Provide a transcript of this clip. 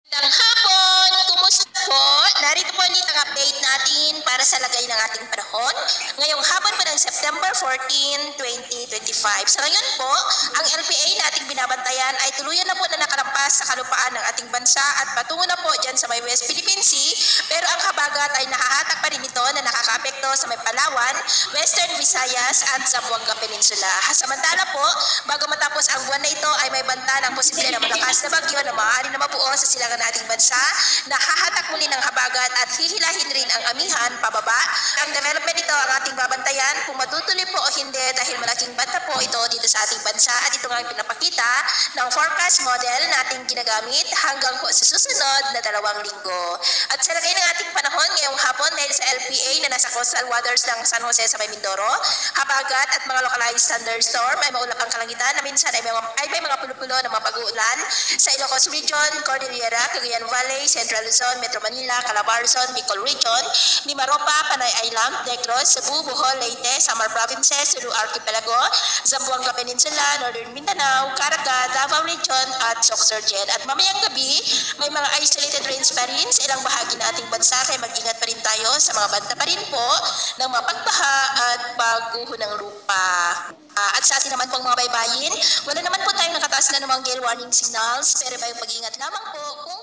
Magandang hapon! Kumusta po? Narito po ulit ang update natin para sa lagay ng ating panahon. Ngayong hapon po ng September 14, 2025. Sa ngayon po, ang LPA na ating binabantayan ay tuluyan na po na nakarampas sa kalupaan ng ating bansa at patungo na po dyan sa may West Philippine Sea. Pero ang habagat ay nakahatak pa rin ito na nakakaapekto sa may Palawan, Western Visayas at Zamboanga Peninsula. Samantala po, bago matapos ang buwan na ito ay may banta ng posible na malakas na bagyo na maaari na mabuo sa silangan ng ating bansa na hahatak muli ng habagat at hihilahin rin ang amihan pababa. Ang development ito ang ating babantayan kung matutuloy po o hindi dahil malaking banta po ito dito sa ating bansa at ito nga ang pinapakita ng forecast model na ating ginagamit hanggang po sa susunod na 2 linggo. At sa lagay ng ating panahon ngayong hapon dahil sa LPA na nasa coastal waters ng San Jose sa may Mindoro, habagat at mga localized thunderstorm ay maulap ang kalangitan na minsan ay may mga pulo-pulo ng mga pag-uulan sa Ilocos Region, Cordillera, Cagayan Valley, Central Luzon, Metro Manila, Calabarzon, Bicol Region, Mimaropa, Panay Island, Negros, Cebu, Bohol, Leyte, Samar Provinces, Sulu Archipelago, Zamboanga Peninsula, Northern Mindanao, Caraga, Davao Region at Sorsogon. At mamayang gabi, may mga isolated rains pa rin sa ilang bahagi ng ating bansa kaya mag-ingat pa rin tayo sa mga banta pa rin po ng mga pagbaha at pagguho ng lupa. At sa atin naman pong mga baybayin, wala naman po tayong nakataas na namang gale warning signals pero may pag-ingat lamang po kung